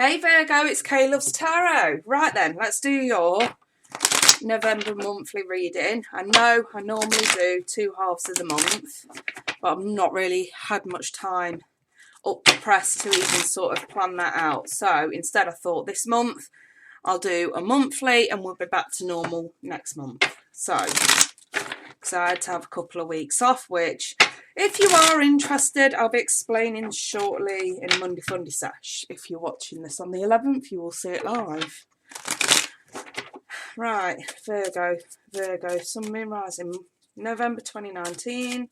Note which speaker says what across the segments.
Speaker 1: Hey Virgo, it's Kay Loves Tarot. Right then, let's do your November monthly reading. I know I normally do 2 halves of the month, but I've not really had much time up the press to even sort of plan that out. So instead I thought this month I'll do a monthly and we'll be back to normal next month. So I had to have a couple of weeks off, which if you are interested, I'll be explaining shortly in Monday Funday Sesh. If you're watching this on the 11th, you will see it live. Right, Virgo, Sun, Moon, Rising, November 2019.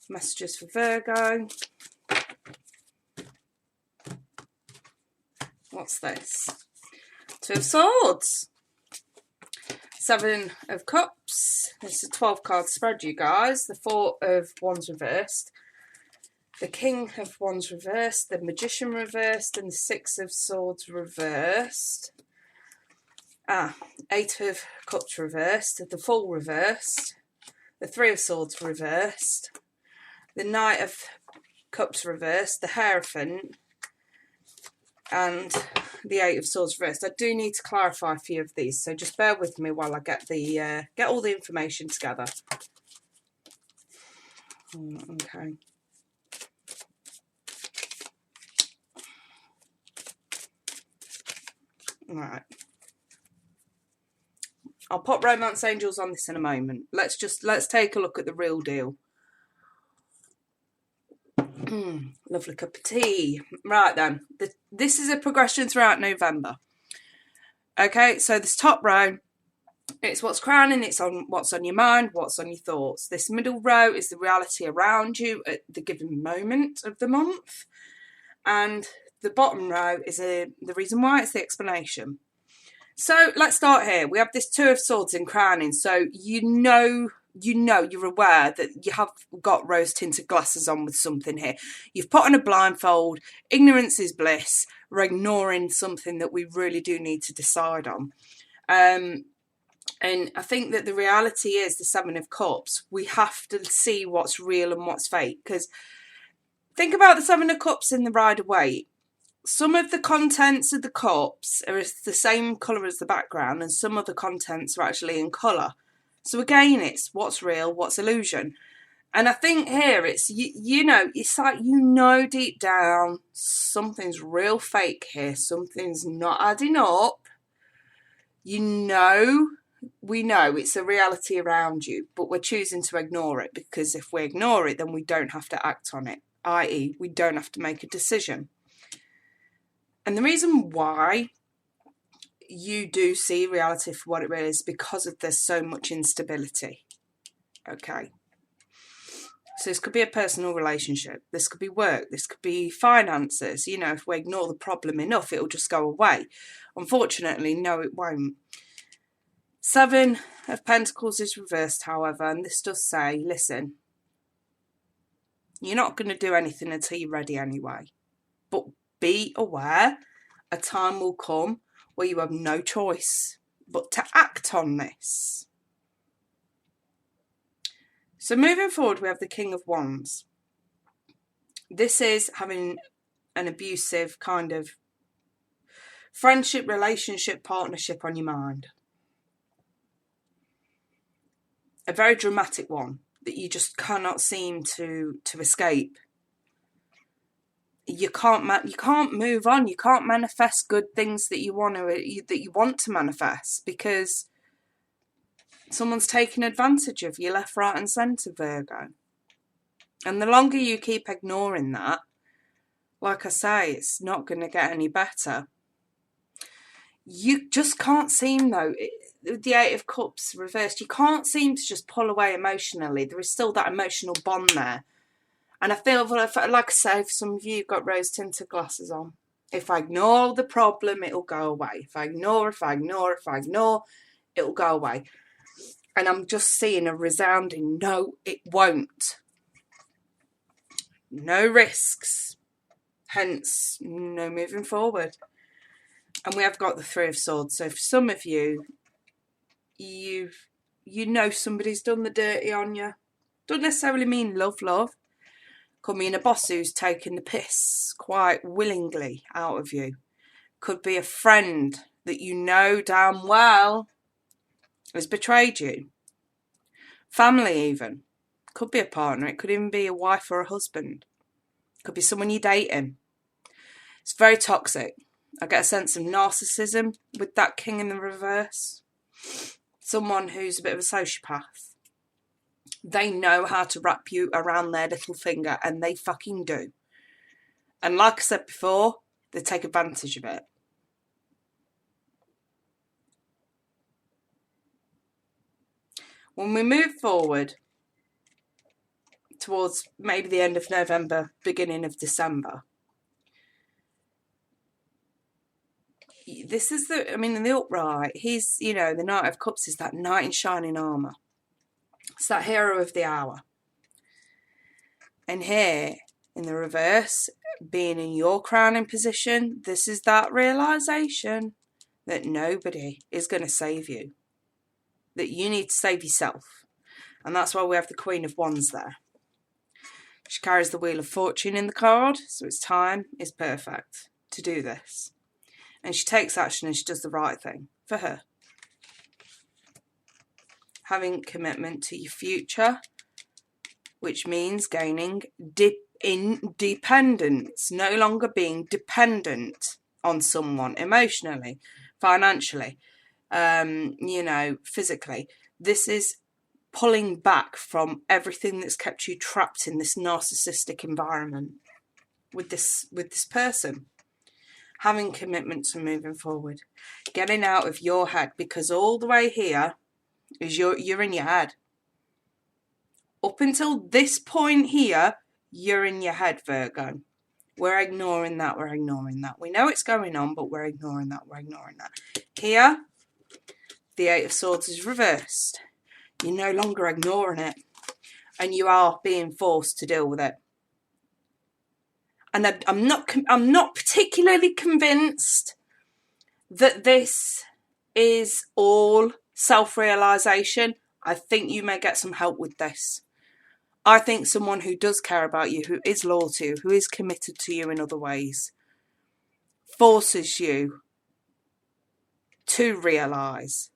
Speaker 1: Messages for Virgo. What's this? 2 of Swords. 7 of Cups. It's a 12-card spread, you guys. The 4 of Wands reversed. The King of Wands reversed. The Magician reversed. And the 6 of Swords reversed. 8 of Cups reversed. The Fool reversed. The 3 of Swords reversed. The Knight of Cups reversed. The Hierophant. And the 8 of Swords reversed. I do need to clarify a few of these, so just bear with me while I get all the information together. Okay. Right. I'll pop Romance Angels on this in a moment. Let's take a look at the real deal. Lovely cup of tea. Right then, this is a progression throughout November. Okay, so this top row, it's what's crowning, it's on what's on your mind, what's on your thoughts. This middle row is the reality around you at the given moment of the month. And the bottom row is the reason why, it's the explanation. So let's start here. We have this 2 of Swords in crowning. So you're aware that you have got rose-tinted glasses on with something here. You've put on a blindfold. Ignorance is bliss. We're ignoring something that we really do need to decide on. And I think that the reality is the 7 of Cups. We have to see what's real and what's fake. Because think about the 7 of Cups in the Rider-Waite. Some of the contents of the cups are the same colour as the background, and some of the contents are actually in colour. So again, it's what's real, what's illusion. And I think here it's, it's like, deep down, something's real fake here. Something's not adding up. We know it's a reality around you, but we're choosing to ignore it, because if we ignore it, then we don't have to act on it, i.e. we don't have to make a decision. And the reason why you do see reality for what it really is because of there's so much instability. Okay. So this could be a personal relationship. This could be work. This could be finances. If we ignore the problem enough, it'll just go away. Unfortunately, no, it won't. 7 of Pentacles is reversed, however, and this does say, listen, you're not going to do anything until you're ready anyway. But be aware, a time will come where you have no choice but to act on this. So moving forward, we have the King of Wands. This is having an abusive kind of friendship, relationship, partnership on your mind. A very dramatic one that you just cannot seem to escape. You can't move on. You can't manifest good things that you want to manifest, because someone's taking advantage of you left, right and centre, Virgo. And the longer you keep ignoring that, like I say, it's not going to get any better. You just can't seem, though, the 8 of Cups reversed, you can't seem to just pull away emotionally. There is still that emotional bond there. And I feel, like I say, for some of you, you've got rose-tinted glasses on. If I ignore the problem, it'll go away. If I ignore, it'll go away. And I'm just seeing a resounding no, it won't. No risks. Hence, no moving forward. And we have got the 3 of Swords. So for some of you, somebody's done the dirty on you. Don't necessarily mean love. Could be a boss who's taken the piss quite willingly out of you. Could be a friend that you know damn well has betrayed you. Family even. Could be a partner. It could even be a wife or a husband. Could be someone you're dating. It's very toxic. I get a sense of narcissism with that king in the reverse. Someone who's a bit of a sociopath. They know how to wrap you around their little finger, and they fucking do. And like I said before, they take advantage of it. When we move forward towards maybe the end of November, beginning of December, this is in the upright, he's, the Knight of Cups is that knight in shining armour. It's that hero of the hour. And here, in the reverse, being in your crowning position, this is that realisation that nobody is going to save you. That you need to save yourself. And that's why we have the Queen of Wands there. She carries the Wheel of Fortune in the card, so its time is perfect to do this. And she takes action and she does the right thing for her. Having commitment to your future, which means gaining independence, no longer being dependent on someone emotionally, financially, physically. This is pulling back from everything that's kept you trapped in this narcissistic environment with this person. Having commitment to moving forward, getting out of your head, because all the way here is you're in your head. Up until this point here, you're in your head, Virgo. We're ignoring that. We know it's going on, but we're ignoring that. Here, the Eight of Swords is reversed. You're no longer ignoring it. And you are being forced to deal with it. And I'm not particularly convinced that this is all self-realisation. I think you may get some help with this. I think someone who does care about you, who is loyal to you, who is committed to you in other ways, forces you to realise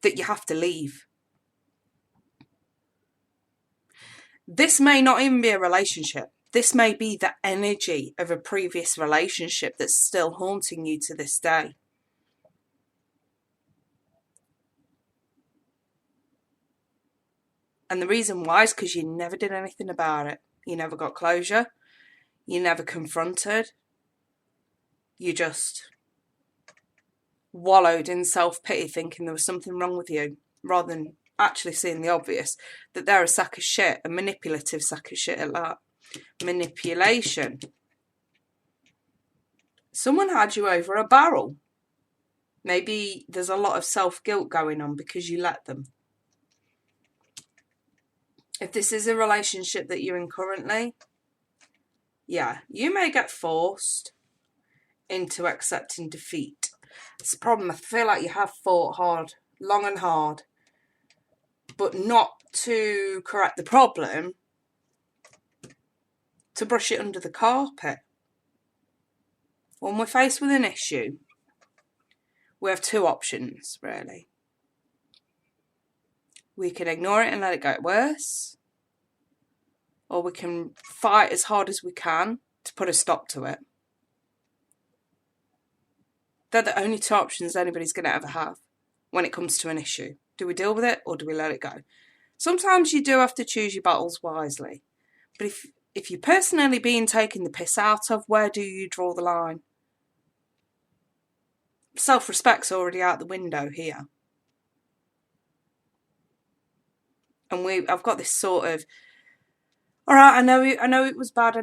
Speaker 1: that you have to leave. This may not even be a relationship. This may be the energy of a previous relationship that's still haunting you to this day. And the reason why is because you never did anything about it. You never got closure. You never confronted. You just wallowed in self-pity, thinking there was something wrong with you, rather than actually seeing the obvious, that they're a sack of shit, a manipulative sack of shit at that. Manipulation. Someone had you over a barrel. Maybe there's a lot of self-guilt going on because you let them. If this is a relationship that you're in currently, yeah, you may get forced into accepting defeat. It's a problem. I feel like you have fought hard, long and hard, but not to correct the problem, to brush it under the carpet. When we're faced with an issue, we have two options, really. We can ignore it and let it get worse, or we can fight as hard as we can to put a stop to it. They're the only two options anybody's going to ever have when it comes to an issue. Do we deal with it or do we let it go? Sometimes you do have to choose your battles wisely. But if you're personally being taken the piss out of, where do you draw the line? Self-respect's already out the window here. And I've got this sort of, all right, I know it was bad,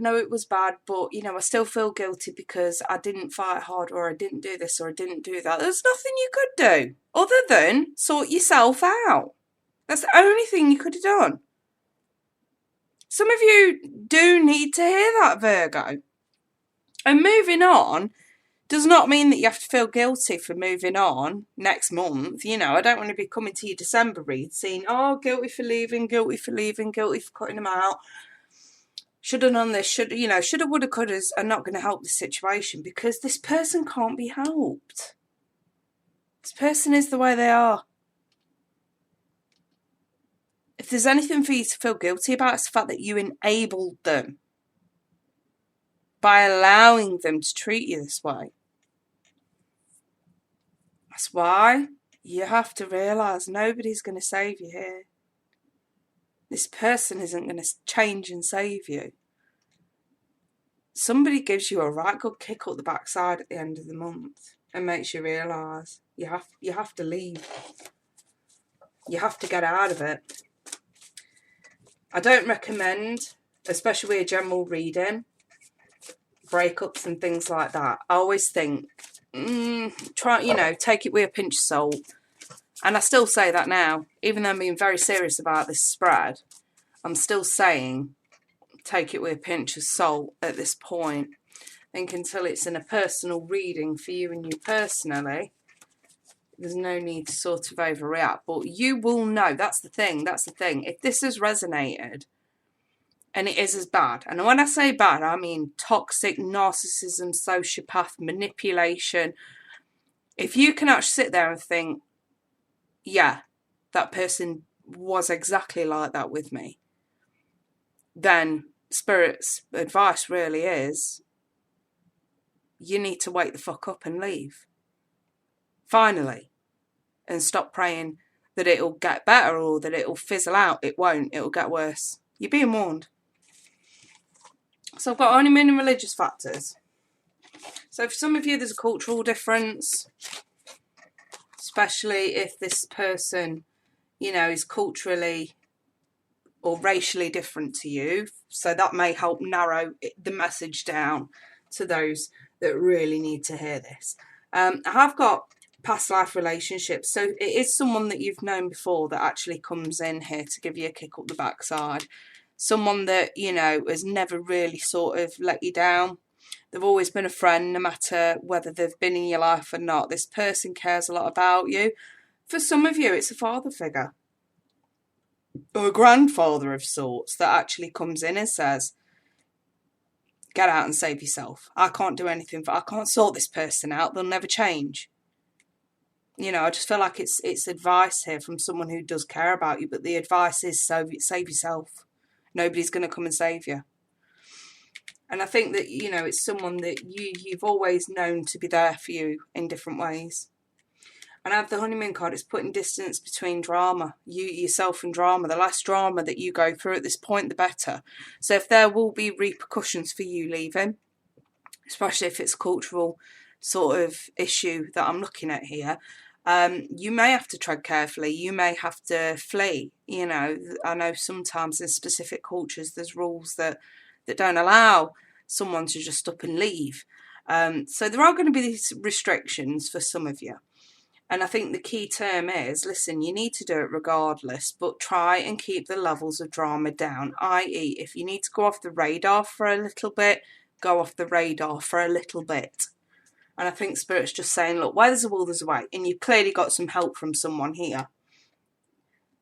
Speaker 1: but, I still feel guilty because I didn't fight hard, or I didn't do this, or I didn't do that. There's nothing you could do other than sort yourself out. That's the only thing you could have done. Some of you do need to hear that, Virgo. And moving on does not mean that you have to feel guilty for moving on next month. I don't want to be coming to your December read saying, oh, guilty for leaving, guilty for cutting them out. should have done this, shoulda, woulda, couldas are not going to help the situation, because this person can't be helped. This person is the way they are. If there's anything for you to feel guilty about, it's the fact that you enabled them by allowing them to treat you this way. That's why you have to realise nobody's going to save you here. This person isn't going to change and save you. Somebody gives you a right good kick up the backside at the end of the month and makes you realise you have to leave. You have to get out of it. I don't recommend, especially with a general reading, breakups and things like that. I always think, take it with a pinch of salt. And I still say that now, even though I'm being very serious about this spread, I'm still saying take it with a pinch of salt at this point. I think until it's in a personal reading for you and you personally, there's no need to sort of overreact. But you will know, that's the thing. If this has resonated, and it is as bad, and when I say bad, I mean toxic, narcissism, sociopath, manipulation. If you can actually sit there and think, yeah, that person was exactly like that with me, then Spirit's advice really is, you need to wake the fuck up and leave. Finally. And stop praying that it'll get better or that it'll fizzle out. It won't. It'll get worse. You're being warned. So I've got honeymoon and religious factors. So for some of you, there's a cultural difference, especially if this person, is culturally or racially different to you. So that may help narrow the message down to those that really need to hear this. I have got past life relationships. So it is someone that you've known before that actually comes in here to give you a kick up the backside. Someone that, has never really sort of let you down. They've always been a friend, no matter whether they've been in your life or not. This person cares a lot about you. For some of you, it's a father figure or a grandfather of sorts that actually comes in and says, get out and save yourself. I can't do anything I can't sort this person out. They'll never change. I just feel like it's advice here from someone who does care about you, but the advice is save yourself. Nobody's going to come and save you. And I think that, it's someone that you've always known to be there for you in different ways. And I have the honeymoon card. It's putting distance between drama, yourself and drama. The less drama that you go through at this point, the better. So if there will be repercussions for you leaving, especially if it's a cultural sort of issue that I'm looking at here, you may have to tread carefully. You may have to flee. I know sometimes in specific cultures there's rules that don't allow someone to just up and leave. So there are going to be these restrictions for some of you. And I think the key term is, listen, you need to do it regardless, but try and keep the levels of drama down. I.e., if you need to go off the radar for a little bit, go off the radar for a little bit. And I think Spirit's just saying, look, where there's a will, there's a way. And you've clearly got some help from someone here.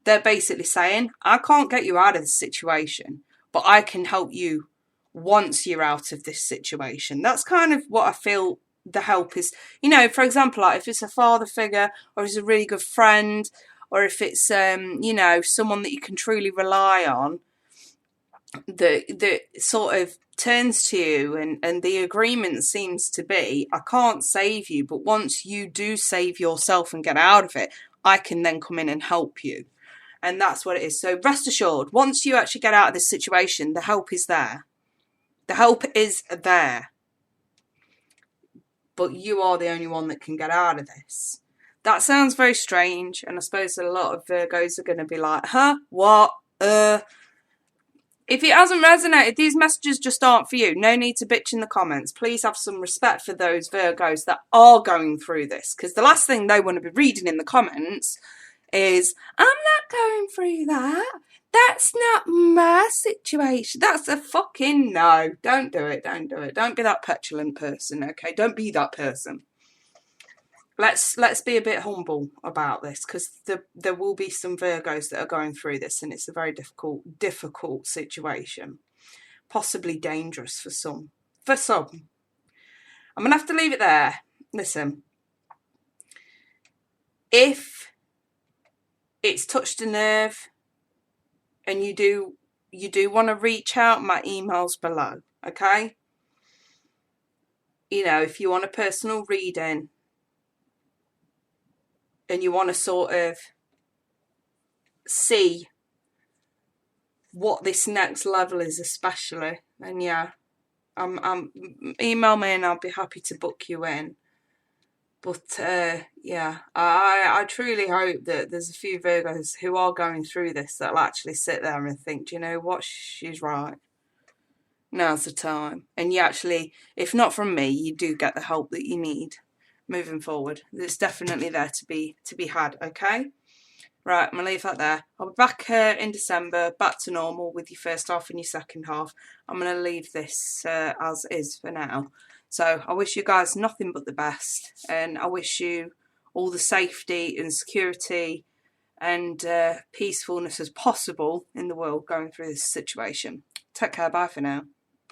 Speaker 1: They're basically saying, I can't get you out of this situation, but I can help you once you're out of this situation. That's kind of what I feel the help is. For example, like if it's a father figure, or it's a really good friend, or if it's, someone that you can truly rely on, that sort of turns to you, and the agreement seems to be, I can't save you, but once you do save yourself and get out of it, I can then come in and help you. And that's what it is. So rest assured, once you actually get out of this situation, the help is there. The help is there. But you are the only one that can get out of this. That sounds very strange, and I suppose a lot of Virgos are going to be like, huh? What? If it hasn't resonated, these messages just aren't for you. No need to bitch in the comments. Please have some respect for those Virgos that are going through this, because the last thing they want to be reading in the comments is, I'm not going through that. That's not my situation. That's a fucking no. Don't do it. Don't do it. Don't be that petulant person, okay? Don't be that person. Let's be a bit humble about this, because there will be some Virgos that are going through this, and it's a very difficult situation. possibly dangerous for some. For some. I'm going to have to leave it there. Listen, if it's touched a nerve and you do want to reach out, my email's below, okay? You know, if you want a personal reading and you want to sort of see what this next level is especially, then yeah, email me and I'll be happy to book you in. But yeah, I truly hope that there's a few Virgos who are going through this that'll actually sit there and think, do you know what, she's right. Now's the time. And you actually, if not from me, you do get the help that you need moving forward. It's definitely there to be had, okay? Right, I'm going to leave that there. I'll be back in December, back to normal with your first half and your second half. I'm going to leave this as is for now. So I wish you guys nothing but the best, and I wish you all the safety and security and peacefulness as possible in the world going through this situation. Take care, bye for now.